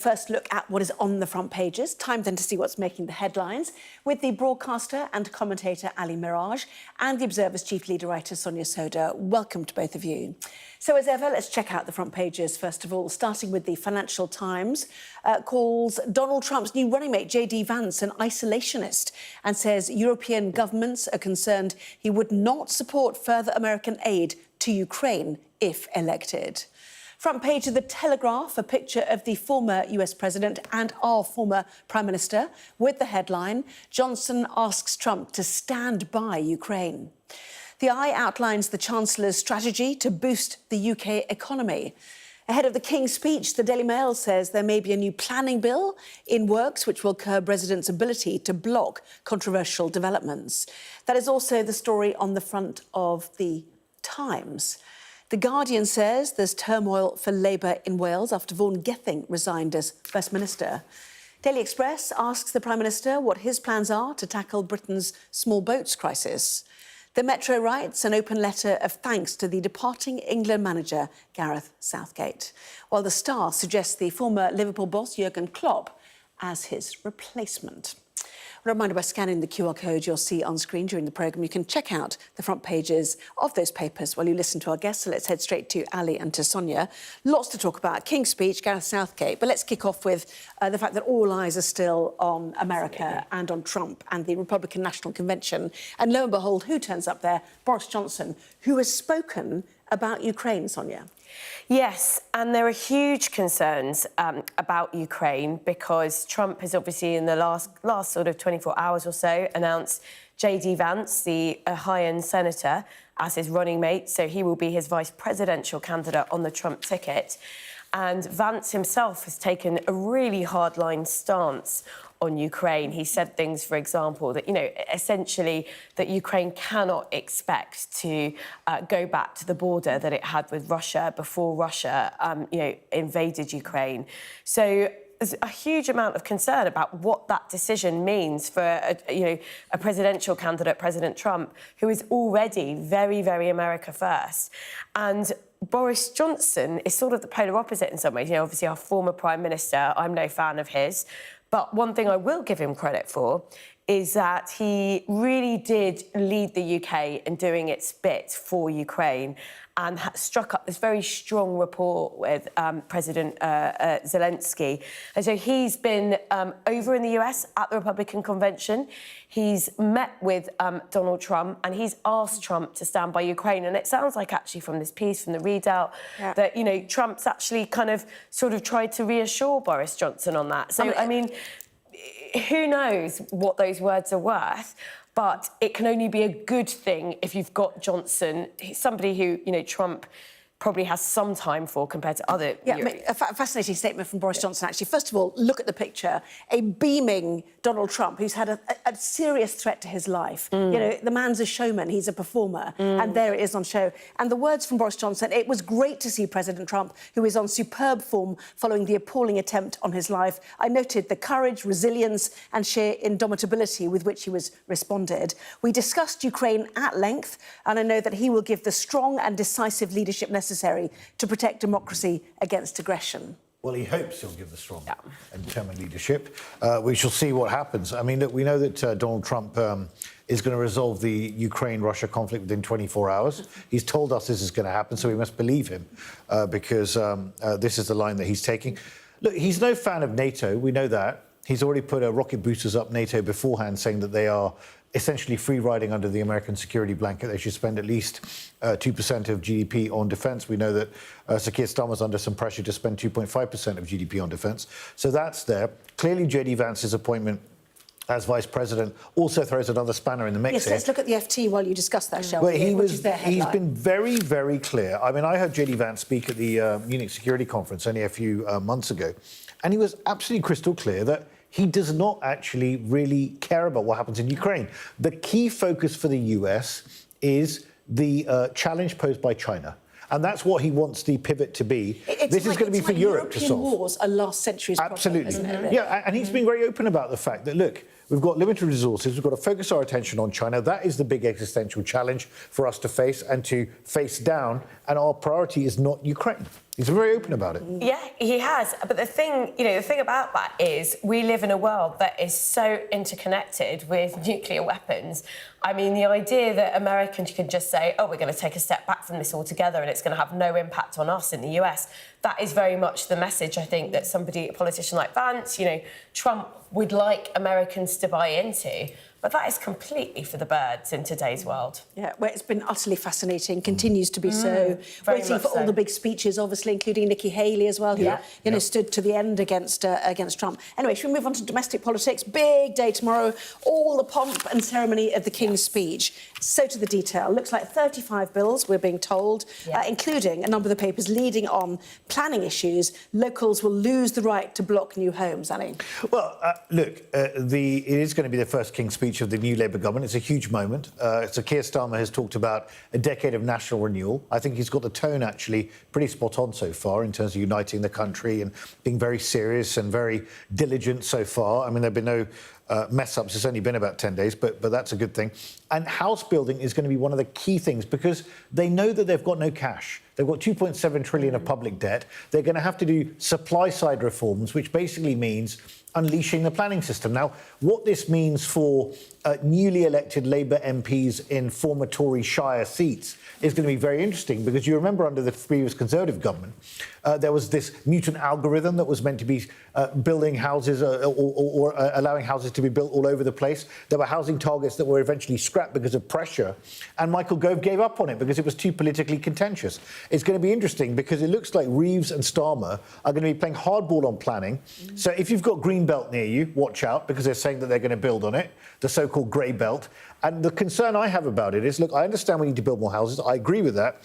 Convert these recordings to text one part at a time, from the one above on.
First look at what is on the front pages. Time then to see what's making the headlines with the broadcaster and commentator Ali Miraj and the Observer's chief leader writer Sonia Soda. Welcome to both of you. So as ever, let's check out the front pages. First of all, starting with the Financial Times, calls Donald Trump's new running mate JD Vance an isolationist and says European governments are concerned he would not support further American aid to Ukraine if elected. Front page of The Telegraph, a picture of the former US President and our former Prime Minister with the headline, Johnson asks Trump to stand by Ukraine. The Eye outlines the Chancellor's strategy to boost the UK economy. Ahead of the King's speech, the Daily Mail says there may be a new planning bill in works which will curb residents' ability to block controversial developments. That is also the story on the front of the Times. The Guardian says there's turmoil for Labour in Wales after Vaughan Gething resigned as First Minister. Daily Express asks the Prime Minister what his plans are to tackle Britain's small boats crisis. The Metro writes an open letter of thanks to the departing England manager Gareth Southgate, while the Star suggests the former Liverpool boss Jurgen Klopp as his replacement. A reminder, by scanning the QR code you'll see on screen during the programme, you can check out the front pages of those papers while you listen to our guests. So let's head straight to Ali and to Sonia. Lots to talk about. King's speech, Gareth Southgate. But let's kick off with the fact that all eyes are still on America and on Trump and the Republican National Convention. And lo and behold, who turns up there? Boris Johnson, who has spoken about Ukraine, Sonia. Yes, and there are huge concerns about Ukraine because Trump has obviously in the last sort of 24 hours or so announced JD Vance, the high-end senator, as his running mate. So he will be his vice presidential candidate on the Trump ticket. And Vance himself has taken a really hardline stance on Ukraine. He said things, for example, that, essentially that Ukraine cannot expect to go back to the border that it had with Russia before Russia, invaded Ukraine. So there's a huge amount of concern about what that decision means for, a presidential candidate, President Trump, who is already very, very America first. And Boris Johnson is sort of the polar opposite in some ways. Obviously our former Prime Minister, I'm no fan of his. But one thing I will give him credit for is that he really did lead the UK in doing its bit for Ukraine and struck up this very strong rapport with President Zelensky. And so he's been over in the US at the Republican Convention. He's met with Donald Trump and he's asked Trump to stand by Ukraine. And it sounds like actually from this piece, from the readout, that, Trump's actually kind of sort of tried to reassure Boris Johnson on that. So, I mean, who knows what those words are worth? But it can only be a good thing if you've got Johnson, somebody who, Trump probably has some time for compared to other... Yeah, a fascinating statement from Boris Johnson, actually. First of all, look at the picture. A beaming Donald Trump who's had a serious threat to his life. The man's a showman, he's a performer, and there it is on show. And the words from Boris Johnson, it was great to see President Trump, who is on superb form following the appalling attempt on his life. I noted the courage, resilience and sheer indomitability with which he was responded. We discussed Ukraine at length, and I know that he will give the strong and decisive leadership necessary to protect democracy against aggression. Well, he hopes he'll give the strong and determined leadership. We shall see what happens. I mean, look, we know that Donald Trump is going to resolve the Ukraine-Russia conflict within 24 hours. He's told us this is going to happen, so we must believe him because this is the line that he's taking. Look, he's no fan of NATO. We know that. He's already put rocket boosters up NATO beforehand, saying that they are essentially free riding under the American security blanket. They should spend at least 2% of GDP on defence. We know that Sir Keir Starmer's under some pressure to spend 2.5% of GDP on defence. So that's there. Clearly, JD Vance's appointment as Vice President also throws another spanner in the mix. Yes, let's look at the FT while you discuss that, shall well, we? He's been very, very clear. I mean, I heard JD Vance speak at the Munich Security Conference only a few months ago, and he was absolutely crystal clear that he does not actually really care about what happens in Ukraine. The key focus for the US is the challenge posed by China. And that's what he wants the pivot to be. This is going to be for Europe to solve. European wars are last century's problem, absolutely. Isn't it, really? Yeah, and he's been very open about the fact that, look, we've got limited resources, we've got to focus our attention on China. That is the big existential challenge for us to face and to face down. And our priority is not Ukraine. He's very open about it. Yeah, he has. But the thing about that is we live in a world that is so interconnected with nuclear weapons. I mean, the idea that Americans can just say, oh, we're going to take a step back from this altogether and it's going to have no impact on us in the US, that is very much the message, I think, that a politician like Vance, Trump would like Americans to buy into. But that is completely for the birds in today's world. Yeah, well, it's been utterly fascinating, continues to be so. Waiting for all the big speeches, obviously, including Nikki Haley as well, who stood to the end against Trump. Anyway, should we move on to domestic politics? Big day tomorrow, all the pomp and ceremony of the King's speech. So to the detail. Looks like 35 bills, we're being told, including a number of the papers leading on planning issues. Locals will lose the right to block new homes, Ali. Well, look, it is going to be the first King's speech of the new Labour government. It's a huge moment. So Keir Starmer has talked about a decade of national renewal. I think he's got the tone, actually, pretty spot on so far in terms of uniting the country and being very serious and very diligent so far. I mean, there have been no mess-ups. It's only been about 10 days, but that's a good thing. And house building is going to be one of the key things because they know that they've got no cash. They've got 2.7 trillion of public debt. They're going to have to do supply-side reforms, which basically means unleashing the planning system. Now, what this means for newly elected Labour MPs in former Tory Shire seats is going to be very interesting because you remember under the previous Conservative government, there was this mutant algorithm that was meant to be building houses or allowing houses to be built all over the place. There were housing targets that were eventually scrapped because of pressure, and Michael Gove gave up on it because it was too politically contentious. It's going to be interesting because it looks like Reeves and Starmer are going to be playing hardball on planning. So if you've got green belt near you, watch out because they're saying that they're going to build on it, the so-called grey belt. And the concern I have about it is, look, I understand we need to build more houses. I agree with that.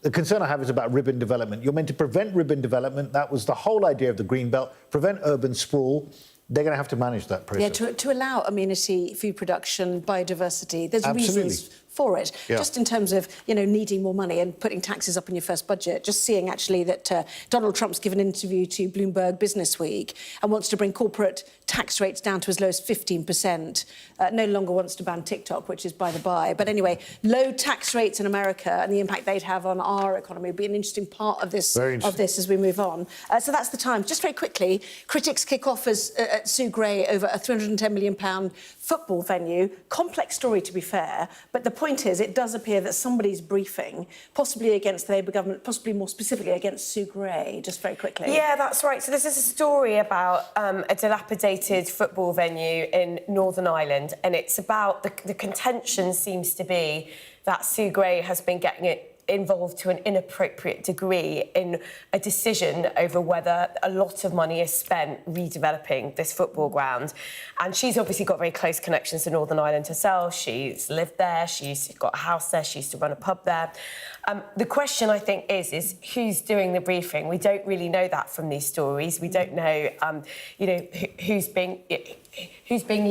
The concern I have is about ribbon development. You're meant to prevent ribbon development. That was the whole idea of the green belt, prevent urban sprawl. They're going to have to manage that process. Yeah, to allow amenity, food production, biodiversity. There's reasons for it. Just in terms of, needing more money and putting taxes up in your first budget, just seeing actually that Donald Trump's given an interview to Bloomberg Business Week and wants to bring corporate tax rates down to as low as 15%, no longer wants to ban TikTok, which is by the by. But anyway, low tax rates in America and the impact they'd have on our economy would be an interesting part of this as we move on. So that's the time. Just very quickly, critics kick off at Sue Gray over a £310 million football venue. Complex story, to be fair, but the point is it does appear that somebody's briefing, possibly against the Labour government, possibly more specifically against Sue Gray, just very quickly. Yeah, that's right. So this is a story about a dilapidated football venue in Northern Ireland, and it's about the contention seems to be that Sue Gray has been getting it involved to an inappropriate degree in a decision over whether a lot of money is spent redeveloping this football ground. And she's obviously got very close connections to Northern Ireland herself. She's lived there, she's got a house there, she used to run a pub there. The question, I think, is who's doing the briefing? We don't really know that from these stories. We don't know, who's being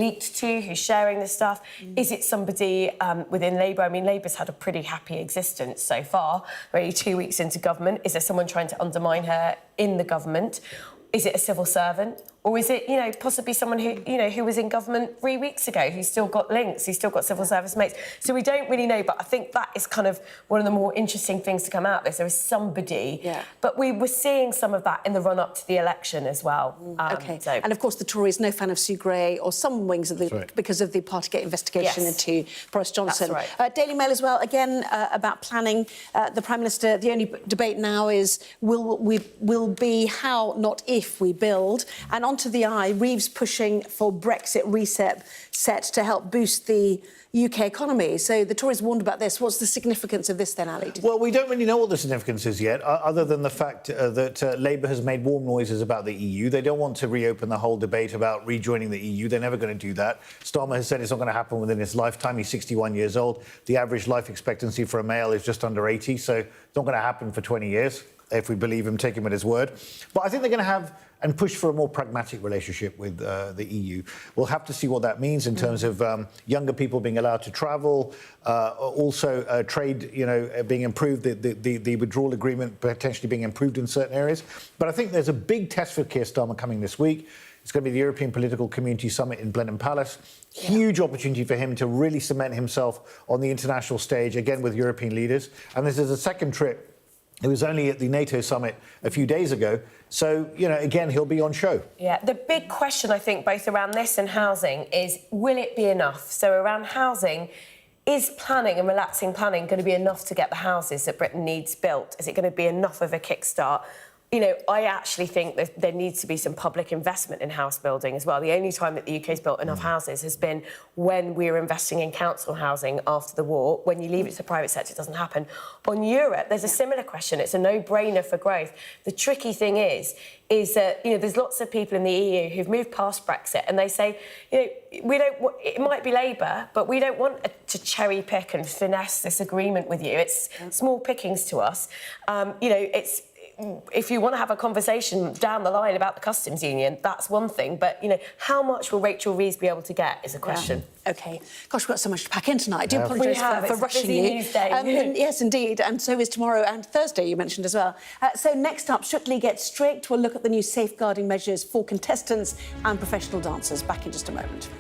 leaked to, who's sharing this stuff. Is it somebody within Labour? I mean, Labour's had a pretty happy existence so far, really 2 weeks into government. Is there someone trying to undermine her in the government? Is it a civil servant? Or is it, possibly someone who was in government 3 weeks ago, who's still got links, who's still got civil service mates? So we don't really know, but I think that is kind of one of the more interesting things to come out of this. There is somebody. Yeah. But we were seeing some of that in the run-up to the election as well. And, of course, the Tories, no fan of Sue Gray or some wings of because of the Partygate investigation into Boris Johnson. That's right. Daily Mail as well, again, about planning. The Prime Minister, the only debate now is will be how, not if, we build. And onto the eye, Reeves pushing for Brexit reset set to help boost the UK economy. So the Tories warned about this. What's the significance of this then, Ali? Well, we don't really know what the significance is yet, other than the fact that Labour has made warm noises about the EU. They don't want to reopen the whole debate about rejoining the EU. They're never going to do that. Starmer has said it's not going to happen within his lifetime. He's 61 years old. The average life expectancy for a male is just under 80, so it's not going to happen for 20 years, if we believe him, take him at his word. But I think they're going to have and push for a more pragmatic relationship with the EU. We'll have to see what that means in terms of younger people being allowed to travel, also trade, being improved, the withdrawal agreement potentially being improved in certain areas. But I think there's a big test for Keir Starmer coming this week. It's going to be the European Political Community Summit in Blenheim Palace. Huge opportunity for him to really cement himself on the international stage, again with European leaders. And this is a second trip It was only at the NATO summit a few days ago. So, you know, again, he'll be on show. Yeah, the big question, I think, both around this and housing is, will it be enough? So around housing, is planning and relaxing planning going to be enough to get the houses that Britain needs built? Is it going to be enough of a kickstart? You know, I actually think that there needs to be some public investment in house building as well. The only time that the UK's built enough houses has been when we were investing in council housing after the war. When you leave it to the private sector, it doesn't happen. On Europe, there's a similar question. It's a no-brainer for growth. The tricky thing is that, you know, there's lots of people in the EU who've moved past Brexit and they say, you know, it might be Labour, but we don't want to cherry pick and finesse this agreement with you. It's small pickings to us. You know, if you want to have a conversation down the line about the customs union, that's one thing. But, you know, how much will Rachel Reeves be able to get is a question. Yeah. OK. Gosh, we've got so much to pack in tonight. I do apologise for rushing you. News day. Yes, indeed. And so is tomorrow and Thursday, you mentioned as well. So next up, Strictly Get Strict. We'll look at the new safeguarding measures for contestants and professional dancers. Back in just a moment.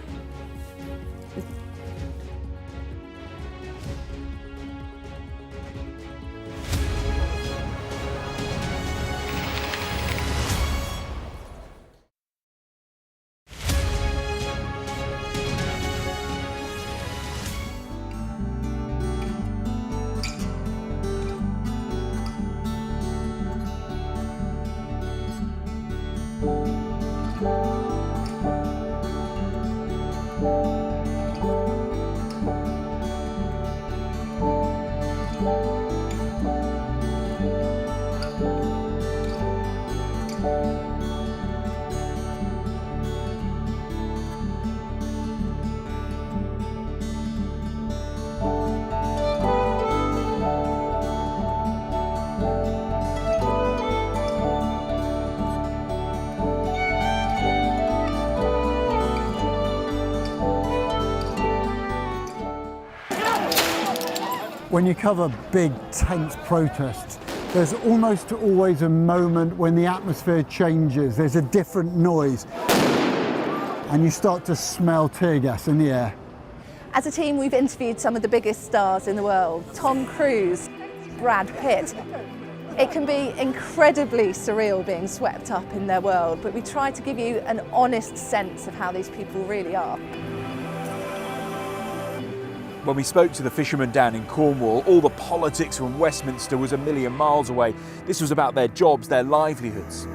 When you cover big, tense protests, there's almost always a moment when the atmosphere changes. There's a different noise, and you start to smell tear gas in the air. As a team, we've interviewed some of the biggest stars in the world. Tom Cruise, Brad Pitt. It can be incredibly surreal being swept up in their world, but we try to give you an honest sense of how these people really are. When we spoke to the fishermen down in Cornwall, all the politics from Westminster was a million miles away. This was about their jobs, their livelihoods.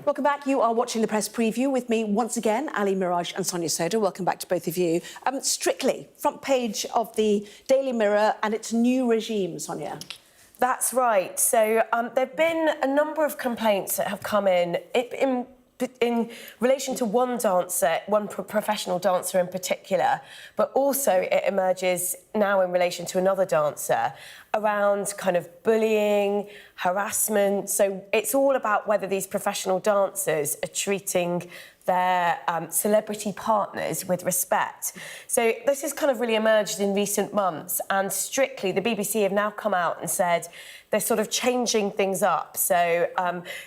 Welcome back. You are watching the press preview with me once again, Ali Mirage and Sonia Soda. Welcome back to both of you. Strictly, front page of the Daily Mirror and its new regime, Sonia. That's right. So there have been a number of complaints that have come in relation to one dancer, one professional dancer in particular, but also it emerges now in relation to another dancer around kind of bullying, harassment. So it's all about whether these professional dancers are treating their celebrity partners with respect. So this has kind of really emerged in recent months, and Strictly, the BBC have now come out and said they're sort of changing things up. So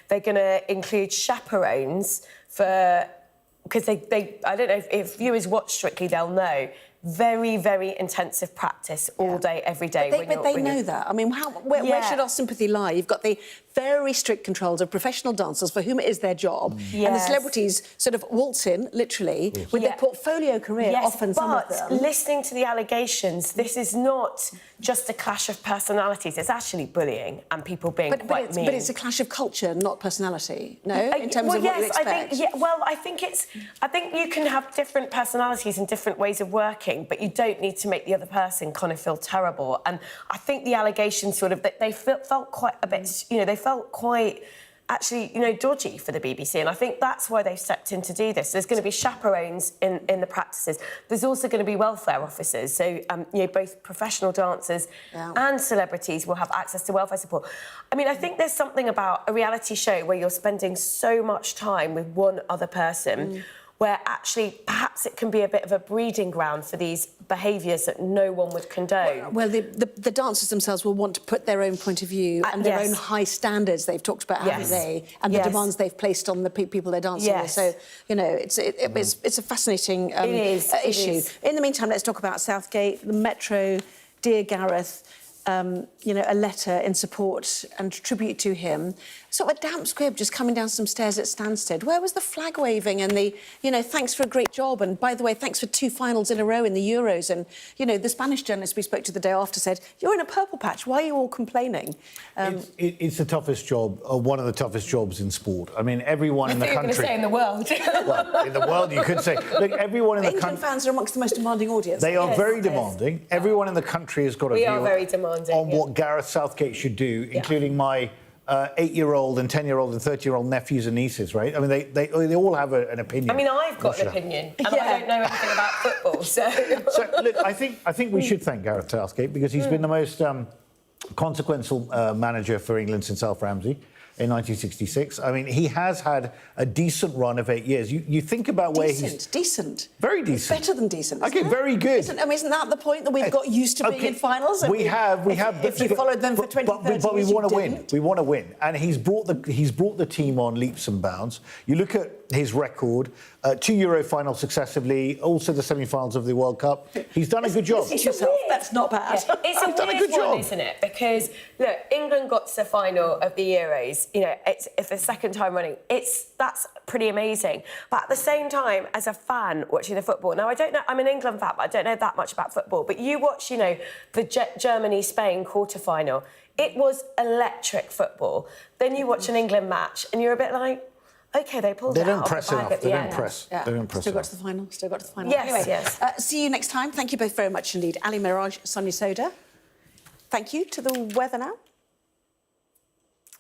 they're going to include chaperones for, because they I don't know if viewers watch Strictly, they'll know, very, very intensive practice all day, every day. But they know that. I mean, where should our sympathy lie? You've got the very strict controls of professional dancers for whom it is their job, and the celebrities sort of waltz in, literally, with their portfolio career, often some of them. But listening to the allegations, this is not just a clash of personalities. It's actually bullying and people being quite mean. But it's a clash of culture, not personality, no? In terms of what you expect? I think you can have different personalities and different ways of working, but you don't need to make the other person kind of feel terrible. And I think the allegations sort of, they felt quite a bit, they felt quite, actually, dodgy for the BBC. And I think that's why they've stepped in to do this. There's going to be chaperones in the practices. There's also going to be welfare officers. So, both professional dancers and celebrities will have access to welfare support. I mean, I think there's something about a reality show where you're spending so much time with one other person where actually perhaps it can be a bit of a breeding ground for these behaviours that no one would condone. Well, the dancers themselves will want to put their own point of view and their own high standards they've talked about, haven't they? And the demands they've placed on the people they're dancing with. So, it's a fascinating issue. In the meantime, let's talk about Southgate, the Metro, Dear Gareth. A letter in support and tribute to him. Sort of a damp squib just coming down some stairs at Stansted. Where was the flag waving and the, thanks for a great job, and by the way, thanks for 2 finals in a row in the Euros? And, the Spanish journalist we spoke to the day after said, you're in a purple patch, why are you all complaining? It's the toughest job, or one of the toughest jobs in sport. I mean, everyone in the country... I think you're going to say in the world. Well, in the world, you could say. Look, everyone in the country... England fans are amongst the most demanding audience. They are very demanding. Everyone in the country has got a view on what Gareth Southgate should do, including my 8-year-old and 10-year-old and 30-year-old nephews and nieces, right? I mean, they all have an opinion. I mean, I've got an opinion, and I don't know anything about football, so... So, look, I think we should thank Gareth Southgate because he's been the most consequential manager for England since Alf Ramsey in 1966. I mean, he has had a decent run of 8 years. You think about where he's... Decent. Very decent. Better than decent, OK, very good. Isn't that the point, that we've got used to being in finals? We have. If you followed them for 20, 30 years, but we want to win. Didn't. We want to win. And he's brought the team on leaps and bounds. You look at his record, 2 Euro finals successively, also the semi-finals of the World Cup. He's done a good job. That's not bad. Yeah. It's a weird one, isn't it? Because, look, England got to the final of the Euros. It's the second time running. That's pretty amazing. But at the same time, as a fan watching the football, now I don't know, I'm an England fan, but I don't know that much about football. But you watch, the Germany-Spain quarter-final. It was electric football. Then you watch an England match and you're a bit like, OK, they pulled it out of the bag at the end. They don't press. Still got to the final. Yes, anyway, yes. See you next time. Thank you both very much indeed. Ali Mirage, Sonia Soda. Thank you. To the weather now.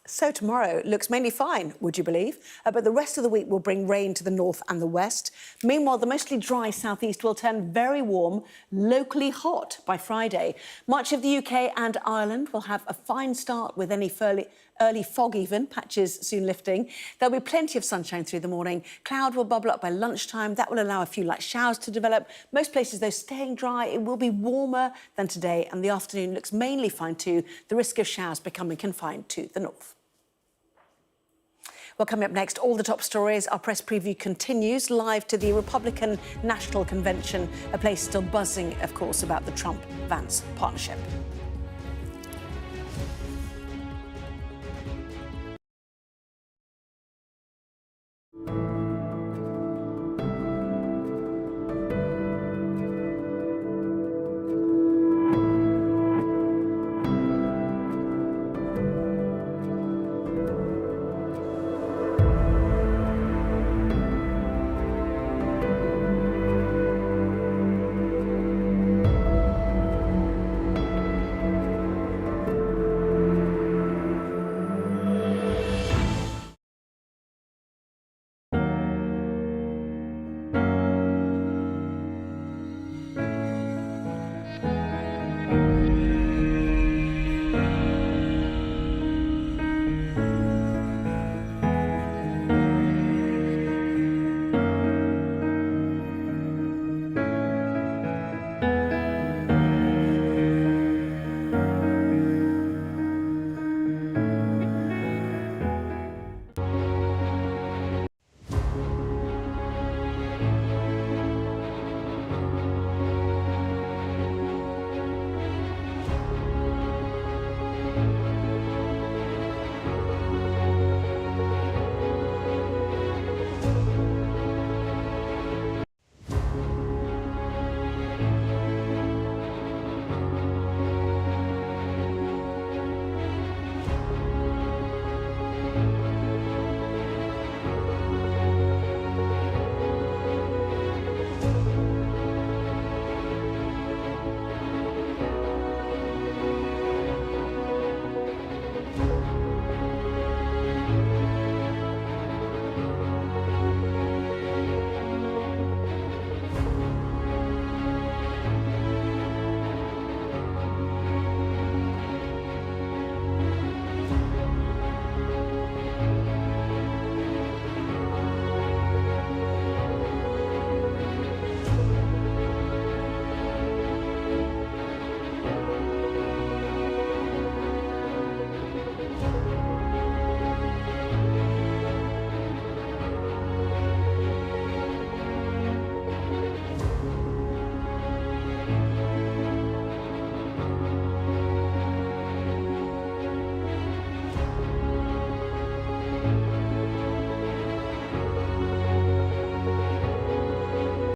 So tomorrow looks mainly fine, would you believe? But the rest of the week will bring rain to the north and the west. Meanwhile, the mostly dry southeast will turn very warm, locally hot by Friday. Much of the UK and Ireland will have a fine start with any early fog even, patches soon lifting. There'll be plenty of sunshine through the morning. Cloud will bubble up by lunchtime. That will allow a few light showers to develop. Most places, though, staying dry. It will be warmer than today, and the afternoon looks mainly fine too. The risk of showers becoming confined to the north. Well, coming up next, all the top stories. Our press preview continues live to the Republican National Convention, a place still buzzing, of course, about the Trump-Vance partnership.